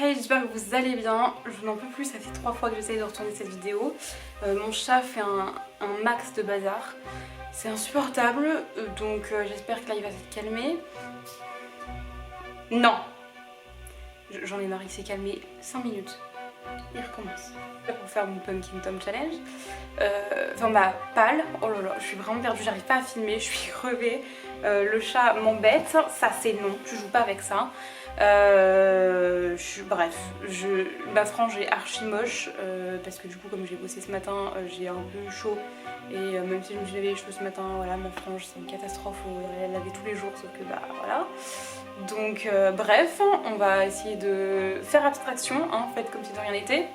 Hey, j'espère que vous allez bien. Je n'en peux plus, ça fait 3 fois que j'essaye de retourner cette vidéo. Mon chat fait un max de bazar. C'est insupportable, donc j'espère que là il va se calmer. Non! J'en ai marre, il s'est calmé 5 minutes. Il recommence. Pour faire mon Pumpkin Tom Challenge. Enfin ma palle, oh là là, je suis vraiment perdue, j'arrive pas à filmer, je suis crevée. Le chat m'embête, ça c'est non, tu joues pas avec ça. Bref, ma frange est archi moche parce que du coup comme j'ai bossé ce matin, j'ai un peu chaud et même si je me suis lavé les cheveux ce matin, voilà, ma frange c'est une catastrophe, on la laver tous les jours sauf que bah voilà. Donc bref, on va essayer de faire abstraction, hein, faites comme si de rien n'était.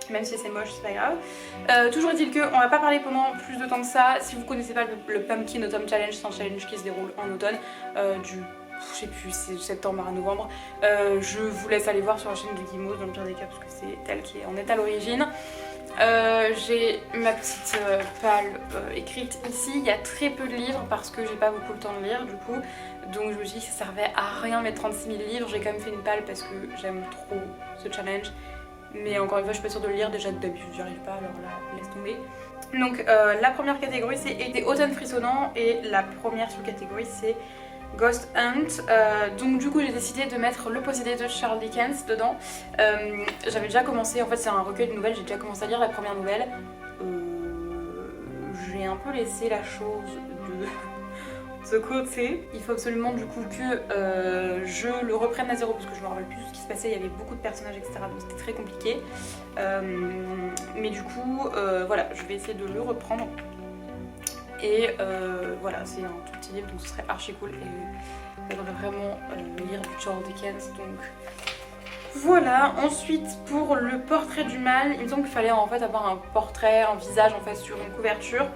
Même si c'est moche, c'est pas grave. Toujours est-il qu'on va pas parler pendant plus de temps que ça. Si vous connaissez pas le Pumpkin Autumn Challenge, c'est un challenge qui se déroule en automne, je sais plus, c'est septembre à novembre. Je vous laisse aller voir sur la chaîne de Guimauve dans le pire des cas parce que c'est elle qui en est à l'origine. J'ai ma petite palle écrite ici. Il y a très peu de livres parce que j'ai pas beaucoup le temps de lire du coup. Donc je me suis dit que ça servait à rien de mettre 36 000 livres. J'ai quand même fait une palle parce que j'aime trop ce challenge. Mais encore une fois, je suis pas sûre de le lire, déjà d'habitude j'y arrive pas, alors là, laisse tomber. Donc la première catégorie c'est été automne frissonnant et la première sous-catégorie c'est Ghost Hunt. Donc du coup j'ai décidé de mettre Le Possédé de Charles Dickens dedans. J'avais déjà commencé, en fait c'est un recueil de nouvelles, j'ai déjà commencé à lire la première nouvelle. J'ai un peu laissé la chose de côté. Il faut absolument du coup que je le reprenne à zéro parce que je me rappelle plus ce qui se passait, il y avait beaucoup de personnages etc, donc c'était très compliqué. Mais du coup voilà, je vais essayer de le reprendre. Et voilà, c'est un tout petit livre donc ce serait archi cool et j'aimerais vraiment lire du Charles Dickens donc voilà. Ensuite pour le portrait du mal, il me semble qu'il fallait en fait avoir un portrait, un visage en fait sur une couverture.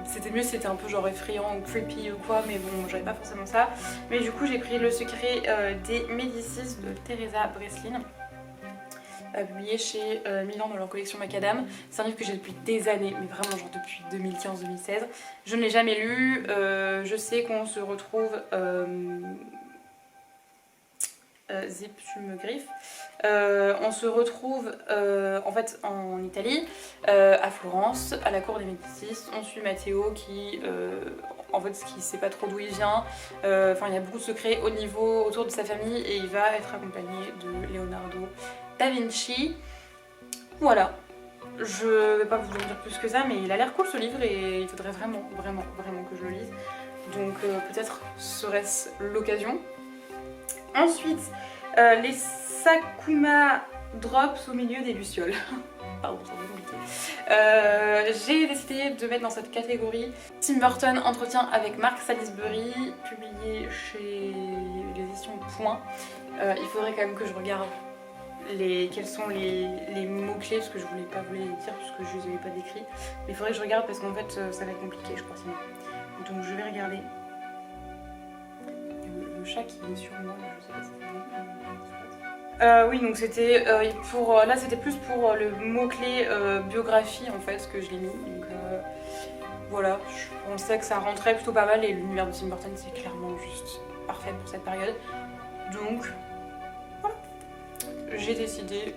C'était mieux si c'était un peu genre effrayant ou creepy ou quoi, mais bon j'avais pas forcément ça. Mais du coup j'ai pris Le Secret des Médicis de Teresa Breslin, publié chez Milan dans leur collection Macadam. C'est un livre que j'ai depuis des années, mais vraiment genre depuis 2015-2016. Je ne l'ai jamais lu, je sais qu'on se retrouve... zip, tu me griffes. On se retrouve en fait en Italie, à Florence, à la cour des Médicis. On suit Matteo qui, en fait, qui sait pas trop d'où il vient. Enfin, il y a beaucoup de secrets autour de sa famille et il va être accompagné de Leonardo da Vinci. Voilà. Je vais pas vous en dire plus que ça, mais il a l'air cool ce livre et il faudrait vraiment que je le lise. Donc peut-être serait-ce l'occasion. Ensuite, les Sakuma Drops au milieu des lucioles. Pardon, c'est compliqué. J'ai décidé de mettre dans cette catégorie Tim Burton Entretien avec Mark Salisbury, publié chez les éditions Point. Il faudrait quand même que je regarde quels sont les mots-clés parce que je voulais pas vous les dire puisque je les avais pas décrits. Mais il faudrait que je regarde parce qu'en fait ça va être compliqué je crois sinon. Donc je vais regarder. Le chat qui est sur moi, je sais pas si c'est oui, donc c'était là c'était plus pour le mot-clé biographie en fait que je l'ai mis. Donc voilà, je pensais que ça rentrait plutôt pas mal et l'univers de Tim Burton c'est clairement juste parfait pour cette période. Donc voilà, j'ai décidé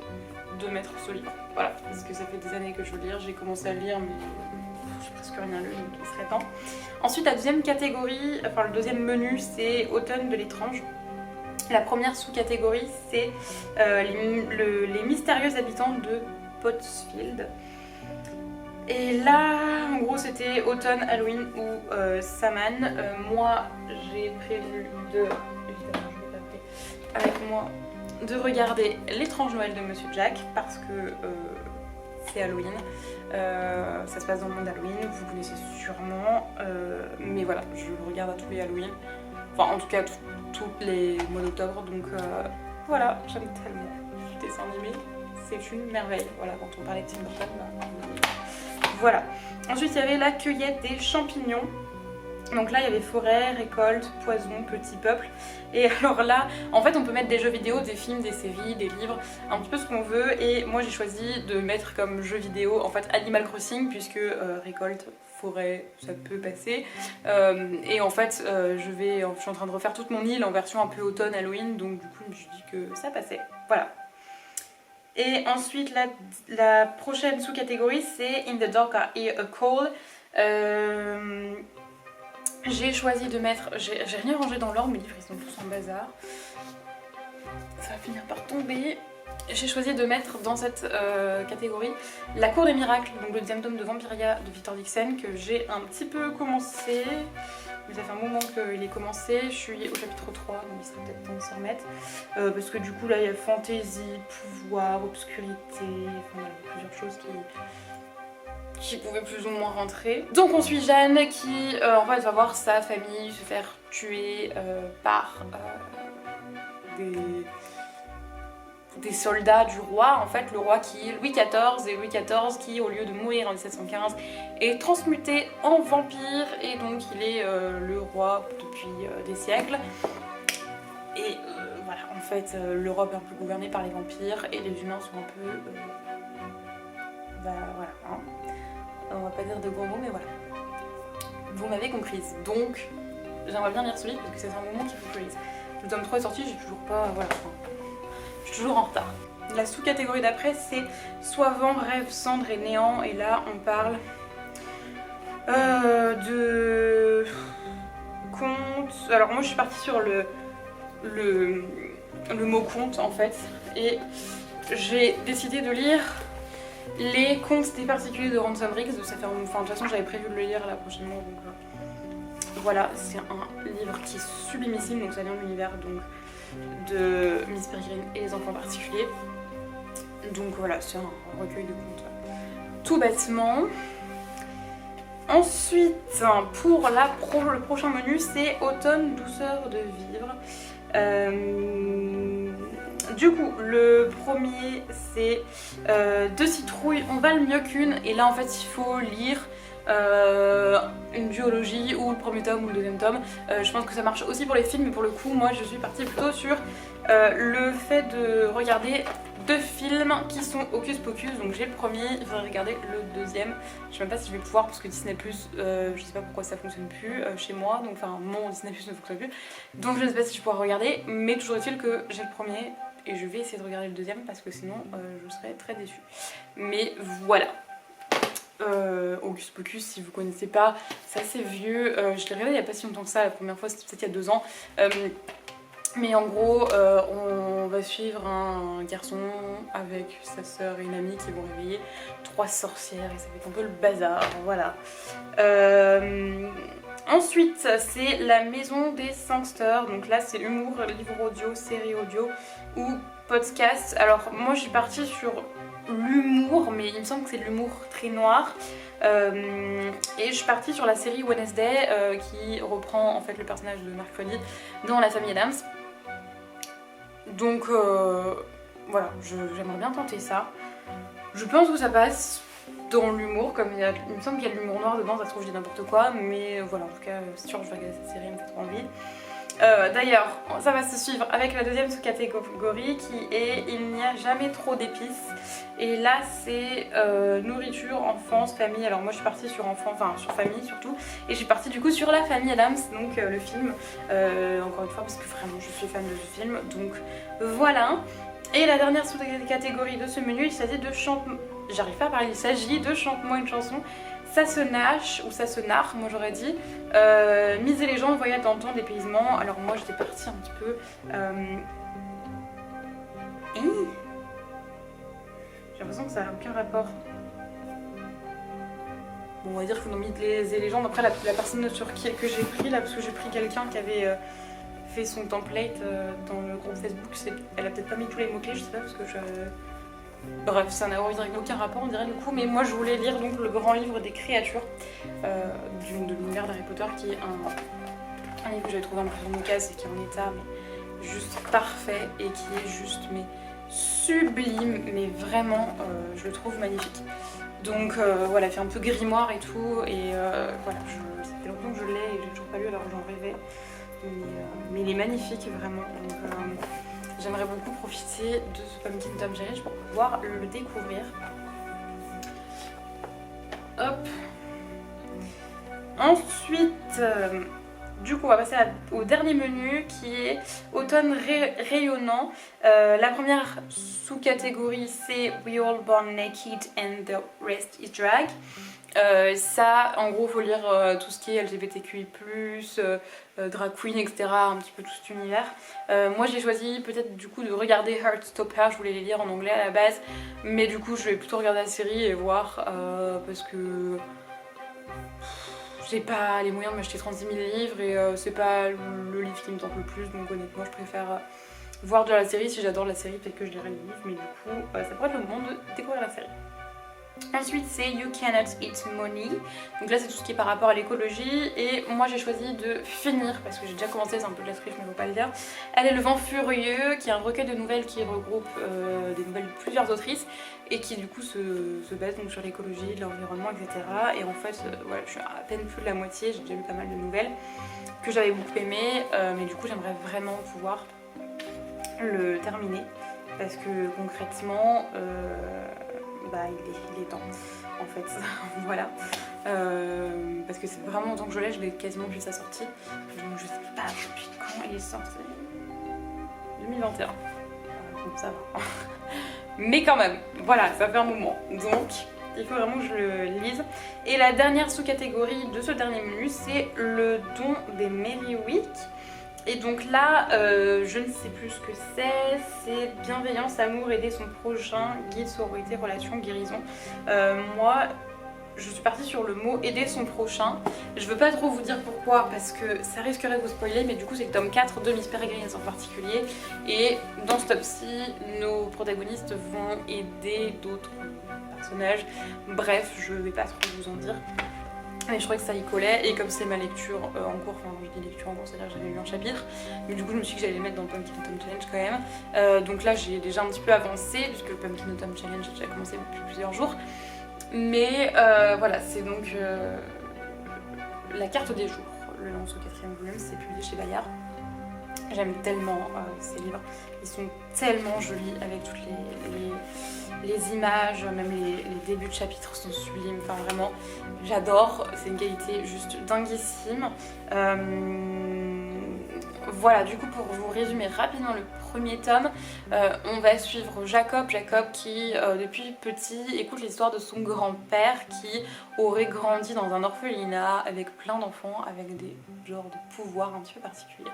de mettre ce livre. Voilà, parce que ça fait des années que je veux le lire, j'ai commencé à le lire mais j'ai presque rien lu donc il serait temps. Ensuite la deuxième catégorie, enfin le deuxième menu c'est Automne de l'étrange. La première sous-catégorie c'est les mystérieux habitants de Pottsfield. Et là en gros c'était automne, Halloween ou Samhain. Moi j'ai prévu de, évidemment je vais pas avec moi, de regarder L'étrange Noël de Monsieur Jack parce que c'est Halloween. Ça se passe dans le monde Halloween, vous connaissez sûrement. Mais voilà, je le regarde à tous les Halloween. Enfin en tout cas tous les mois d'octobre. Donc voilà, j'aime tellement ce dessin animé. C'est une merveille. Voilà, quand on parlait de Tim Burton, voilà. Ensuite il y avait La cueillette des champignons. Donc là il y avait forêt, récolte, poison, petit peuple. Et alors là en fait on peut mettre des jeux vidéo, des films, des séries, des livres, un petit peu ce qu'on veut. Et moi j'ai choisi de mettre comme jeu vidéo en fait Animal Crossing puisque récolte, forêt, ça peut passer. Et en fait, je suis en train de refaire toute mon île en version un peu automne Halloween, donc du coup je me suis dit que ça passait. Voilà. Et ensuite la prochaine sous-catégorie c'est In the Dark I Hear a Call. J'ai choisi de mettre, j'ai rien rangé dans l'ordre, mes livres ils sont tous en bazar. Ça va finir par tomber. J'ai choisi de mettre dans cette catégorie La Cour des Miracles, donc le deuxième tome de Vampiria de Victor Dixon que j'ai un petit peu commencé. Mais ça fait un moment qu'il est commencé, je suis au chapitre 3, donc il serait peut-être temps de s'y remettre. Parce que du coup là il y a fantaisie, pouvoir, obscurité, enfin voilà, plusieurs choses qui pouvaient plus ou moins rentrer. Donc on suit Jeanne qui en fait va voir sa famille se faire tuer par des soldats du roi, en fait le roi qui est Louis XIV, et Louis XIV qui au lieu de mourir en 1715 est transmuté en vampire et donc il est le roi depuis des siècles. Et voilà, en fait l'Europe est un peu gouvernée par les vampires et les humains sont un peu... voilà, hein. On va pas dire de gros mots mais voilà. Vous m'avez comprise, donc j'aimerais bien lire ce livre parce que c'est un moment qu'il faut que je lise. Le tome 3 est sorti, j'ai toujours pas... voilà. Je suis toujours en retard. La sous-catégorie d'après c'est Soit vent, rêve, cendre et néant. Et là on parle de conte. Alors moi je suis partie sur le mot conte en fait. Et j'ai décidé de lire les contes des particuliers de Ransom Riggs. Ça fait, enfin, de toute façon j'avais prévu de le lire là prochainement. Donc voilà, c'est un livre qui est sublimissime. Donc ça vient de l'univers de Miss Peregrine et les enfants particuliers. Donc voilà, c'est un recueil de contes tout bêtement. Ensuite, pour le prochain menu, c'est Automne, douceur de vivre. Du coup, le premier c'est Deux citrouilles, on valent mieux qu'une. Et là en fait il faut lire une duologie ou le premier tome ou le deuxième tome. Je pense que ça marche aussi pour les films, mais pour le coup moi je suis partie plutôt sur le fait de regarder 2 films qui sont Hocus Pocus. Donc j'ai le premier, il faudrait regarder le deuxième. Je sais même pas si je vais pouvoir parce que Disney+, je sais pas pourquoi ça fonctionne plus chez moi, donc enfin mon Disney+ ne fonctionne plus. Donc je ne sais pas si je pourrai regarder, mais toujours est-il que j'ai le premier et je vais essayer de regarder le deuxième parce que sinon je serais très déçue. Mais voilà. Hocus Pocus, si vous connaissez pas, c'est assez vieux. Je l'ai regardé il y a pas si longtemps que ça, la première fois c'était peut-être il y a 2 ans. Mais en gros, on va suivre un garçon avec sa sœur et une amie qui vont réveiller 3 sorcières et ça va être un peu le bazar, voilà. Ensuite, c'est La Maison des Sangsters. Donc là, c'est humour, livre audio, série audio ou podcast. Alors moi, je suis partie sur l'humour, mais il me semble que c'est de l'humour très noir. Et je suis partie sur la série Wednesday qui reprend en fait le personnage de Mercredi dans La Famille Addams. Donc voilà, j'aimerais bien tenter ça. Je pense que ça passe dans l'humour, comme il me semble qu'il y a de l'humour noir dedans, ça se trouve je dis n'importe quoi, mais voilà, en tout cas c'est sûr que je vais regarder cette série, elle me fait trop envie. D'ailleurs, ça va se suivre avec la deuxième sous-catégorie qui est Il n'y a jamais trop d'épices. Et là c'est nourriture, enfance, famille. Alors moi je suis partie sur enfant, enfin sur famille surtout. Et je suis partie du coup sur La Famille Addams, donc le film. Encore une fois parce que vraiment je suis fan de ce film. Donc voilà. Et la dernière sous-catégorie de ce menu, il s'agit de j'arrive pas à parler, il s'agit de Chante-moi une chanson. Ça se nage, ou ça se narre, moi j'aurais dit. Miser les gens, voyage dans le temps, dépaysement. Alors moi j'étais partie un petit peu... J'ai l'impression que ça n'a aucun rapport. Bon, on va dire que dans Miser les gens, après la personne sur que j'ai pris là, parce que j'ai pris quelqu'un qui avait fait son template dans le groupe Facebook, elle a peut-être pas mis tous les mots-clés, je sais pas, parce que je... Bref, ça n'a aucun rapport on dirait du coup, mais moi je voulais lire donc le grand livre des créatures de l'univers d'Harry Potter qui est un livre que j'avais trouvé en plus en occasion et qui est en état mais juste parfait et qui est juste mais sublime, mais vraiment je le trouve magnifique. Donc voilà, il fait un peu grimoire et tout et voilà, ça fait longtemps que je l'ai et je l'ai toujours pas lu alors j'en rêvais, mais il est magnifique vraiment. Donc, j'aimerais beaucoup profiter de ce Pumpkin Tom Challenge pour pouvoir le découvrir. Hop. Ensuite, du coup on va passer au dernier menu qui est automne rayonnant. La première sous-catégorie c'est We All Born Naked and the Rest is Drag. Ça, en gros, faut lire tout ce qui est LGBTQI+, drag queen, etc. Un petit peu tout cet univers. Moi, j'ai choisi peut-être du coup de regarder Heartstopper. Je voulais les lire en anglais à la base, mais du coup, je vais plutôt regarder la série et voir parce que j'ai pas les moyens de m'acheter 36 000 livres et c'est pas le livre qui me tente le plus. Donc honnêtement, je préfère voir de la série. Si j'adore la série, peut-être que je lirai le livre, mais du coup, ça pourrait être le moment de découvrir la série. Ensuite c'est You Cannot Eat Money, donc là c'est tout ce qui est par rapport à l'écologie et moi j'ai choisi de finir, parce que j'ai déjà commencé, c'est un peu de la triche mais faut pas le dire. Elle est Le Vent Furieux, qui est un recueil de nouvelles qui regroupe des nouvelles de plusieurs autrices et qui du coup se base donc sur l'écologie, l'environnement, etc. Et en fait voilà, je suis à peine plus de la moitié, j'ai déjà lu pas mal de nouvelles que j'avais beaucoup aimées, mais du coup j'aimerais vraiment pouvoir le terminer parce que concrètement il est temps en fait. Voilà, parce que c'est vraiment longtemps que je l'ai quasiment depuis sa sortie, donc je sais pas depuis quand il est sorti. 2021, donc ça va. Mais quand même, voilà, ça fait un moment, donc il faut vraiment que je le lise. Et la dernière sous-catégorie de ce dernier menu c'est le don des Merry Week. Et donc là, je ne sais plus ce que c'est bienveillance, amour, aider son prochain, guide, sororité, relation, guérison. Moi, je suis partie sur le mot aider son prochain. Je veux pas trop vous dire pourquoi parce que ça risquerait de vous spoiler, mais du coup c'est le tome 4 de Miss Peregrine en particulier. Et dans ce tome-ci, nos protagonistes vont aider d'autres personnages. Bref, je vais pas trop vous en dire. Mais je trouvais que ça y collait, et comme c'est ma lecture en cours, enfin je dis lecture en cours, c'est-à-dire que j'avais lu un chapitre, mais du coup je me suis dit que j'allais les mettre dans le Pumpkin Autumn Challenge quand même. Donc là j'ai déjà un petit peu avancé, puisque le Pumpkin Autumn Challenge j'ai déjà commencé depuis plusieurs jours. Mais voilà, c'est donc la carte des jours, le lance au 4e volume, c'est publié chez Bayard. J'aime tellement ces livres, ils sont tellement jolis avec toutes les images, même les débuts de chapitres sont sublimes, enfin vraiment j'adore, c'est une qualité juste dinguissime. Voilà, du coup pour vous résumer rapidement le premier tome, on va suivre Jacob qui depuis petit écoute l'histoire de son grand-père qui aurait grandi dans un orphelinat avec plein d'enfants avec des genres de pouvoirs un petit peu particuliers.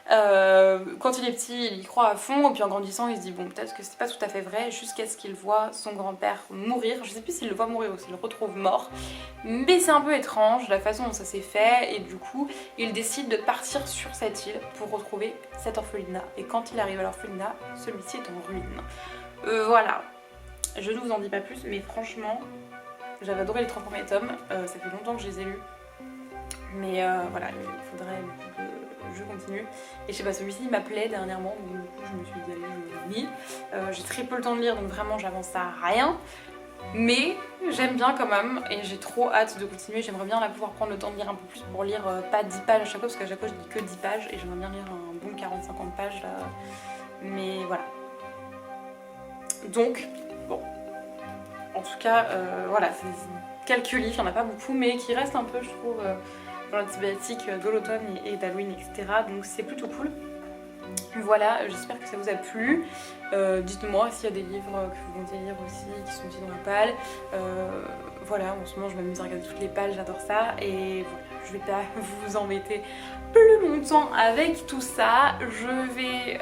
Quand il est petit, il y croit à fond, et puis en grandissant, il se dit bon, peut-être que c'est pas tout à fait vrai, jusqu'à ce qu'il voit son grand-père mourir. Je sais plus s'il le voit mourir ou s'il le retrouve mort, mais c'est un peu étrange la façon dont ça s'est fait, et du coup, il décide de partir sur cette île pour retrouver cet orphelinat. Et quand il arrive à l'orphelinat, celui-ci est en ruine. Voilà, je ne vous en dis pas plus, mais franchement, j'avais adoré les 3 premiers tomes, ça fait longtemps que je les ai lus, mais voilà, il faudrait que je continue. Et je sais pas, celui-ci il m'appelait dernièrement, donc du coup je me suis dit allez, je le lis. J'ai très peu le temps de lire, donc vraiment j'avance à rien. Mais j'aime bien quand même, et j'ai trop hâte de continuer. J'aimerais bien là pouvoir prendre le temps de lire un peu plus pour lire pas 10 pages à chaque fois, parce qu'à chaque fois je lis que 10 pages, et j'aimerais bien lire un bon 40-50 pages là. Mais voilà. Donc, bon. En tout cas, voilà, c'est quelques livres, il n'y en a pas beaucoup, mais qui restent un peu, je trouve, dans la thématique de l'automne et d'Halloween, etc. Donc c'est plutôt cool. Voilà, j'espère que ça vous a plu. Dites-moi s'il y a des livres que vous comptez lire aussi, qui sont aussi dans la palle. Voilà, en ce moment je m'amuse à regarder toutes les pages, j'adore ça. Et voilà, je vais pas vous embêter plus longtemps avec tout ça. Je vais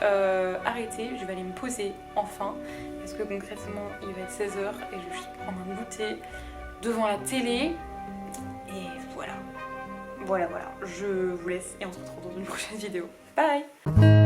arrêter, je vais aller me poser enfin. Parce que concrètement il va être 16h et je vais juste prendre un goûter devant la télé. Et voilà. Voilà, je vous laisse et on se retrouve dans une prochaine vidéo. Bye!